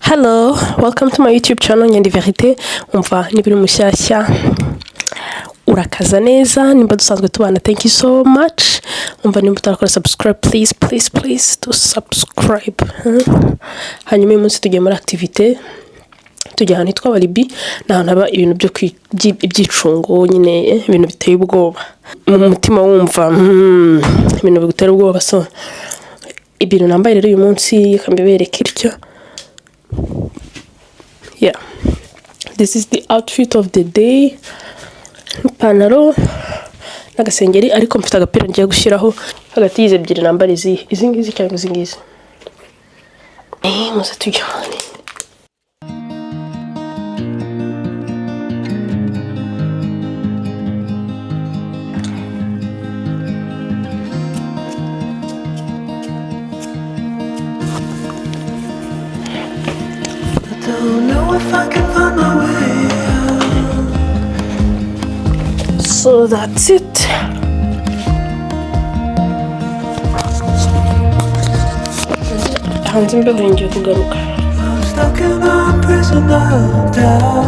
Hello, welcome to my YouTube channel Nyandi Verite. Umva nibiri mushyashya urakaza neza nimba dusanzwe tubana. Thank you so much. Umva nimba utarakora subscribe, please to subscribe. Hanyuma uyu munsi tugiye muri activité, tujya ahantu hitwa Balibi, n'ahantu haba ibintu by'icungo nyine, ibintu biteye ubwoba mu mutima wumva ibintu bigutera ubwoba. So ibintu nambaye rero uyu munsi kambibereka iryo. Yeah, this is the outfit of the day. Ipantaro n'agasengeri, ariko mfite agapira ngiye gushyiraho hagati y'izi ebyiri nambara izi ngizi cyangwa izi ngizi. Muze tujyane. Don't know if I can find my way out. So that's it. Hanze imbeho ngiye kugaruka. I'm stuck in a prison of doubt.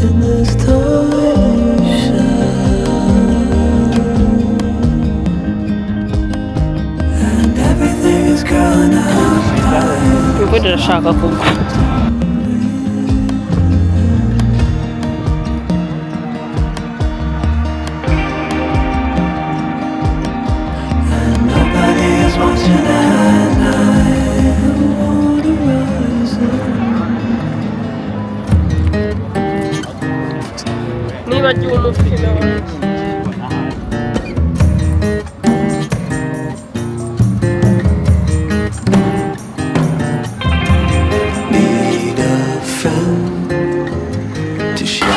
In this torsion, and everything is growing up. Imvura irashaka kugwa. Nibagiwe umufino wanjye. Need a friend to share.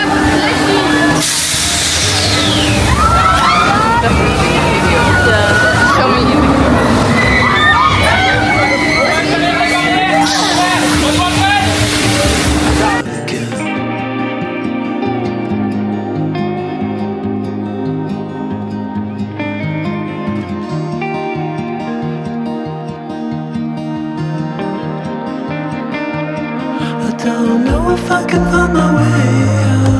I don't know if I can find my way out.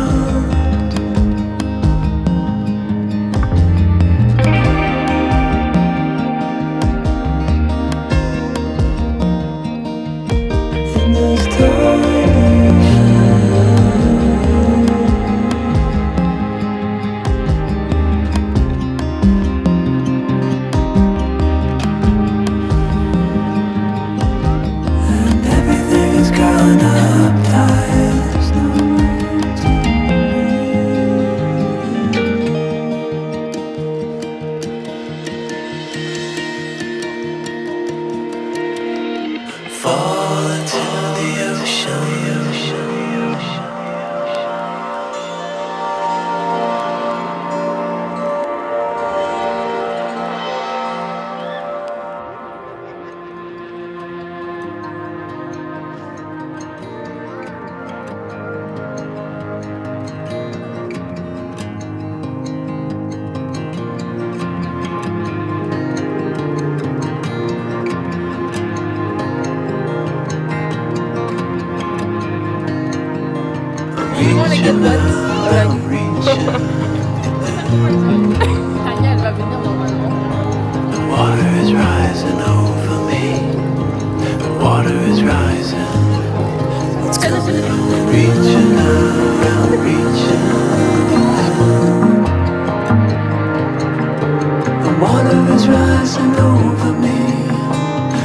In this and everything is growing up tight. There's nowhere to fall into the ocean. Reaching out, I'm reaching. Tania, elle va venir normalement. The water is rising over me. The water is rising. Reaching out, I'm reaching. The water is rising over me.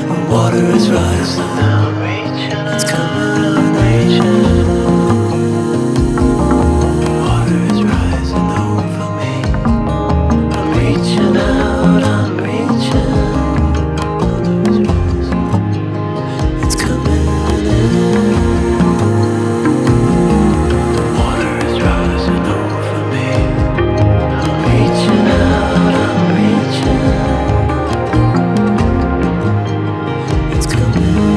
The water is rising. I'm reaching. It's coming, I'm reaching. The water is rising over me. I'm reaching out, I'm reaching. It's coming in. Water is rising over me. I'm reaching out, I'm reaching. It's coming in.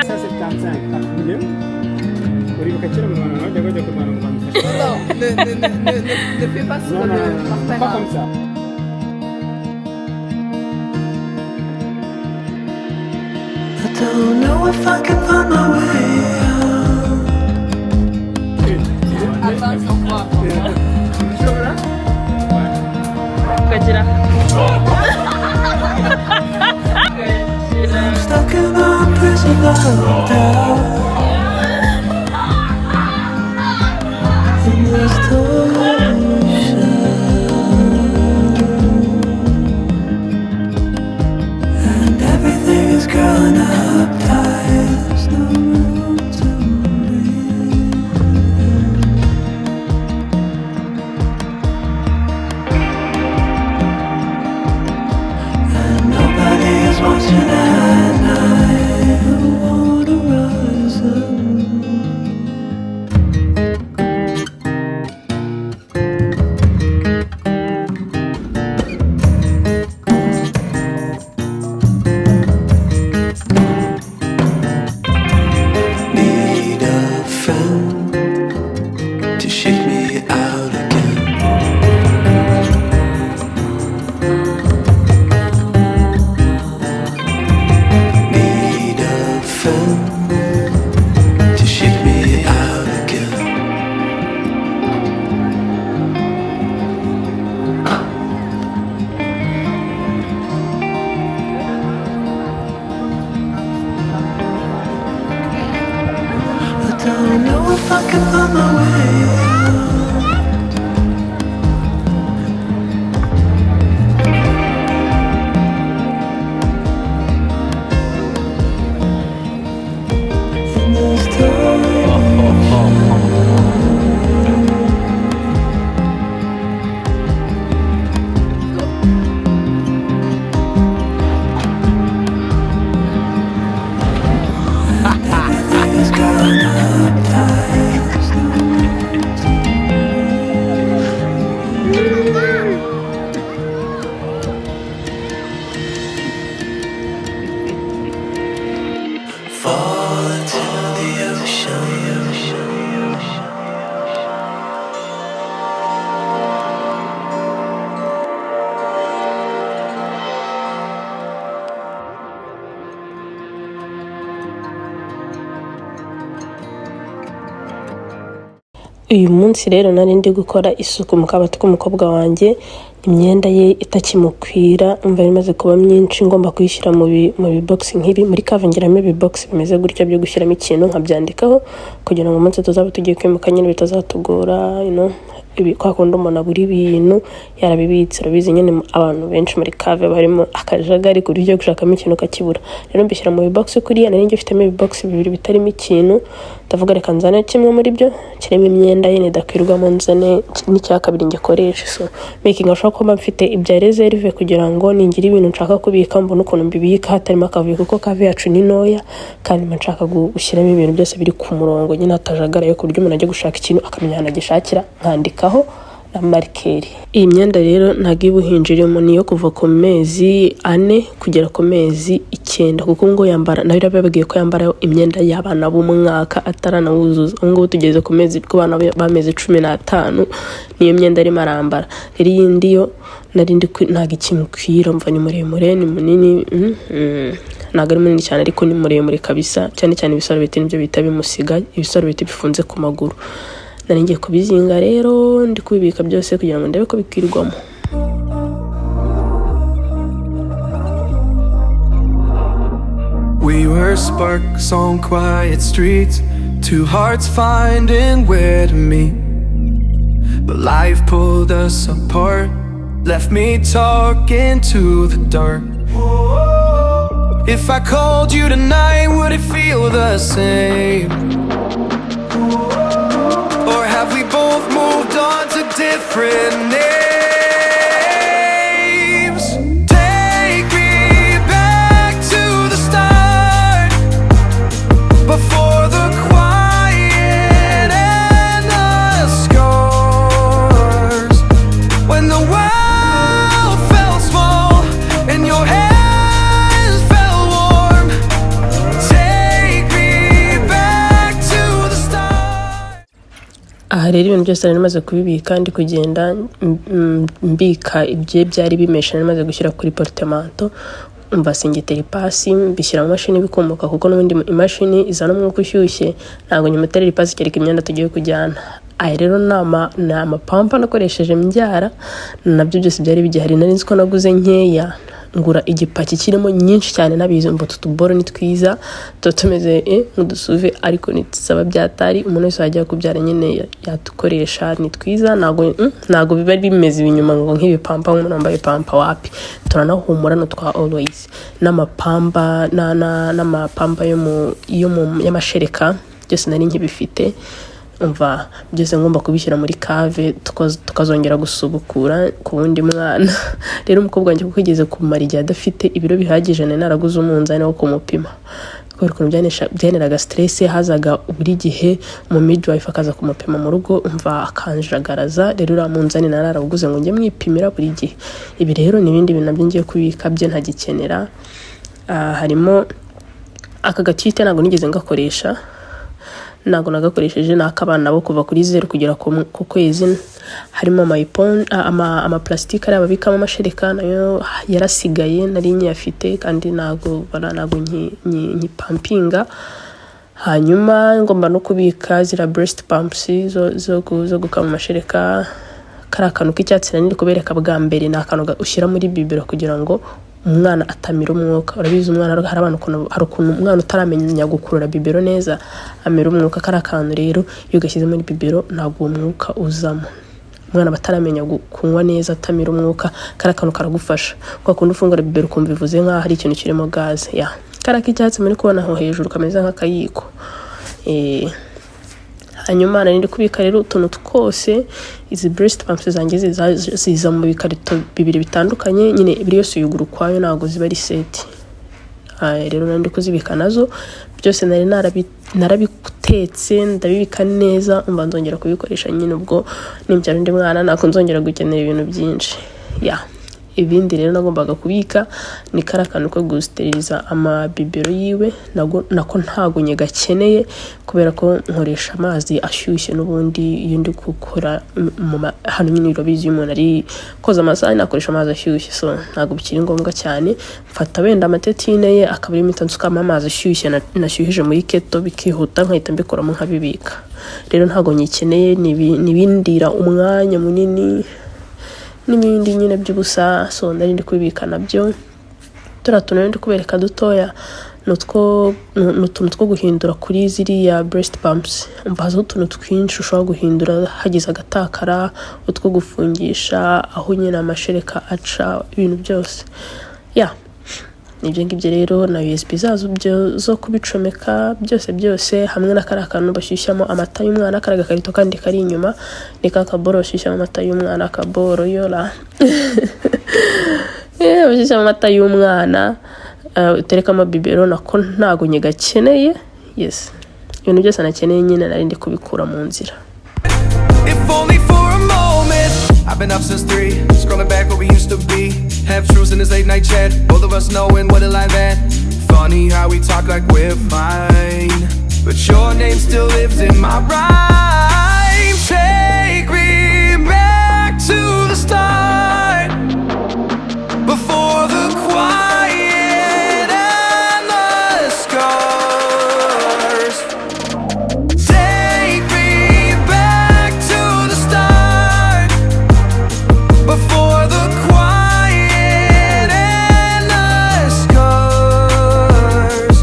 Ça c'est 45 par million. Ne fais pas ça. Pas comme ça. I don't know if I can find my way out. Attends, ils sont quoi? I'm stuck in a prison of doubt. In this ocean, and everything is growing up tight. There's no room to breathe. And nobody is watching at night. Who wanna rise up? Need a friend to shake me out again. Need a friend to shake me out again. I don't know if I can find my way out. In this everything is growing up tight. There's no room to fall into the ocean. uyu munsi rero nari ndi gukora isuku mu kabati k'umukobwa wanjye, imyenda ye itakimukwira umva imaze kuba myinshi ngomba kuyishyira mu bibox nk'ibi. Muri Cave ngiramo ibibox bimeze gutya byo gushyiramo ikintu nkabyandikaho kugira ngo umunsi tuzaba tugiye kwimuka nyine bitazatugora, kwa kundi umuntu abura ibintu yarabibitse. Urabizi nyine abantu benshi muri Cave barimo akajagari ku buryo gushakamo ikintu ukakibura. Rero mbishyira mu bibox kuriya, nari ngifitemo ibibox bibiri bitarimo ikintu, ndavuga reka nzane kimwe muri byo kirimo imyenda ye nidakwirwamo, nzane n'icya kabiri ngikoresha. So making ashobora kuba mfite ibya reserve kugira ngo ningira ibintu nshaka kubika mbone ukuntu mbibika hatarimo akavuyo, kuko Cave yacu ni ntoya kandi nshaka gushyiramo ibintu byose biri ku murongo nyine hatajagaraye, ku buryo umuntu ajya gushaka ikintu akamenya ahantu agishakira nkandikaho na marikeri. Iyi myenda rero ntabwo ibuhinja irimo, niyo kuva ku mezi 4 kugera ku mezi 9, kuko ngo yambara nayo bababwiye ko yambara imyenda y'abana b'umwaka ataranawuzuza. Ngo tugeze ku mezi rw'abana b'amezi 15 niyo myenda arimo arambara. Rero iyindi yo nari ndi ntabwo ikimukwira, mva ni muremure ni munini, ntabwo ari munini cyane ariko ni muremure kabisa, cyane cyane ibisarubeti nibyo bita bimusiga, ibisarubeti bifunze ku maguru. Nari ngiye kubizinga rero ndi kubibika byose kugira ngo ndebe ko bikwirwamo. We were sparks on quiet streets, two hearts finding where to meet. But life pulled us apart, left me talking to the dark. If I called you tonight, would it feel the same? Or have we both moved on to different names? Take me back to the start, before the quiet and the scars. When the world felt small and your hands felt warm. Take me back to the start. aha rero ibintu byose nari maze kubibika ndi kugenda mbika ibye byari bimeshe nari maze gushyira kuri portemanto umva singitera ipasi mbishyira mu mashini bikomoka kuko n'ubundi imashini izana umwuka ushyushye ntabwo nyumuterera ipasi kereka imyenda tugiye kujyana. Aya rero ni amapampa nakoresheje mbyara nabyo byose byari bigihari. Nari nzi ko naguze nkeya ngura igipaki kirimo nyinshi cyane nabizi mbo tutuboro ni twiza tumeze nk'udusuve ariko nitsaba byatari umuntu wese wajya kubyara nyine yatukoresha ni twiza nago biba bimeze ibinyuma ngo nk'ibipampa umuntu wambaye pampa wapi turanahumura no twa always n'amapamba n'amapamba y'amashereka byose nari nkibifite umva byose ngomba kubishyira muri cave tukazongera gusubukura ku wundi mwana. Rero umukobwa wanjye kuko igeze kumara igihe adafite ibiro bihagije naraguze umunzani wo kumupima kubera ukuntu byaneraga stress. Hazaga buri gihe mu midwife akaza kumupima mu rugo umva akanjagaraza. Rero uriya munzani nararaguze ngo njye mwipimira buri gihe. Ibi rero n'ibindi bintu nabyo ngiye kubika bye ntagikenera. Harimo aka gatwite ntabwo nigeze ngakoresha ntabwo nagakoresheje n'akabana bo kuva kuri 0 kugera ku kwezi. Harimo ama plastique ari ababikamo amashereka nayo yarasigaye nari nyafite kandi ntabwo nyipampinga. Hanyuma ngomba no kubika zira breast pumps zo gukama amashereka. Kari akantu k'icyatsi nari kubereka bwa mbere ni akantu ushyira muri bibero kugira ngo umwana atamira umwuka. Urabizi umwana hari abantu hari ukuntu umwana utaramenya gukurura bibero neza amira umwuka. Kari akantu rero iyo gashyize muri bibero ntabwo umwuka uzamo. Umwana bataramenya kunywa neza atamira umwuka kari akantu karagufasha kuko kundi ufungura bibero kumva bivuze nka hari ikintu kirimo gaze kari k'icyatsi muri kubona aho hejuru kameze nk'akayiko. Hanyuma nari kubika rero utuntu twose izi breast pumps zanjye ziza mu bikarito bibiri bitandukanye nyine biri yose yuguru kwayo ntago ziba ari set. Rero nari kuzibika nazo byose narabitetse ndabibika neza umva nzongera kubikoresha nyine ubwo nimbyara ndi mwana nako nzongera gukenera ibintu byinshi. Ibindi rero nagombaga kubika ni karakantu ko gusteriliza amabibero yiwe nako ntago nyegakeneye kubera ko nkoresha amazi ashyushye n'ubundi iyo ndi gukora hano nyine urabizi umuntu ari koza amasahani nakoresha amazi ashyushye so ntago bikiri ngombwa cyane. Mfata wenda amatetine ye akaba ari imitanzukama amazi ashyushye nashyuhije muri keto bikihuta nkahita mbikoramo nkabibika. Rero ntago nyikeneye nibindira umwanya munini n'ibindi nyine by'ubusa so ndari kubibika nabyo. Turatuntu ndi kubereka dutoya n'utuntu two guhindura kuri ziriya breast pumps. Mbaza utuntu twinshi ushobora guhindura hagize agatakara utwo gufungisha aho nyine amashereka aca ibintu byose nibyo ngibyo rero na USB zazo zo kubicomeka byose hamwe na karakantu bashyushyamo amata y'umwana karaga karito kandi kari inyuma ni kakaboro bashyushyamo amata y'umwana kaboro yora bashyushyamo amata y'umwana uterekamo bibero nako ntago nyegakeneye. Ibintu byose nakeneye nyine nari ndi kubikura mu nzira. I've been up since 3, scrolling back where we used to be. Half truths in this late night chat, both of us knowing what a lie that. Funny how we talk like we're fine, but your name still lives in my rhyme. Take me back to the start, before the quiet and the scars. Take me back to the start, before the quiet and the scars.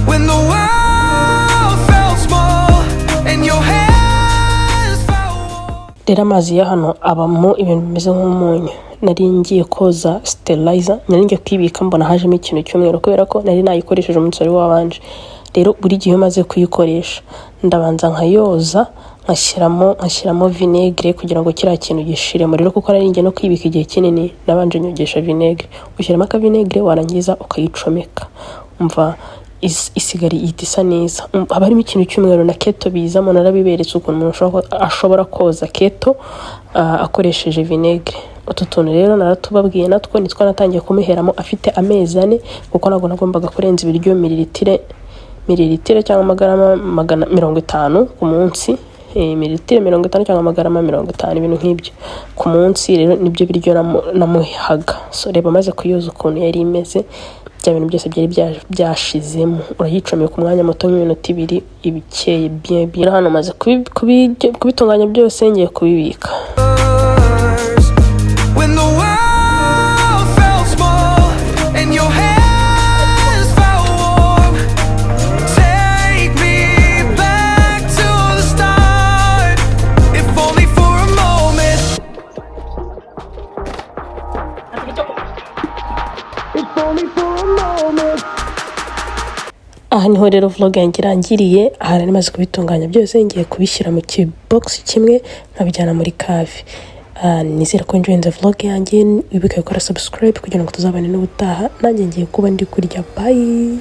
When the world felt small and your hands felt. Rero amazi ya hano abamo ibintu bimeze nk'umunyu. Nari ngiye koza sterilizer nari ngiye kwibika mbona hajemo ikintu cy'umweru kubera ko nari nayikoresheje umunsi wari wabanje. Rero buri gihe maze kuyikoresha ndabanza nkayoza nkashyiramo vinegre kugira ngo kiriya kintu gishiremo. Rero kuko nari ngiye no kwibika igihe kinini nabanje nyogesha vinegre. Ushyiramo aka vinegre warangiza ukayicomeka umva isigari itisa neza. Haba harimo ikintu cy'umweru na keto bizamo narabiberetse ukuntu umuntu ashobora koza keto akoresheje vinegre. Utu tuntu rero naratubabwiye natwo nitwa natangiye kumuheramo afite amezi 4 kuko nago nagombaga kurenza ibiryo mililitire cyangwa amagarama 50 ku munsi mililitiro 50 cyangwa amagarama 50 ibintu nk'ibyo ku munsi. Rero nibyo biryo namuhaga. So reba maze kuyoza ukuntu yari imeze, bya bintu byose byari byashizemo. Urayicomeye ku mwanya muto nk'iminota 2 ibikeye bien. Hano maze kubitunganya byose ngiye kubibika. When the world felt small and your hands felt warm, take me back to the start, if only for a moment. If only for a moment. Aha niho rero vlog yanjye irangiriye. Aha nari maze kubitunganya byose ngiye kubishyira mu box kimwe nkabijyana muri cave. Nizera ko enjoy the vlog yanjye. Wibuke gukora subscribe kugira ngo tuzabane n'ubutaha. Nanjye ngiye kuba ndi kurya. Bye.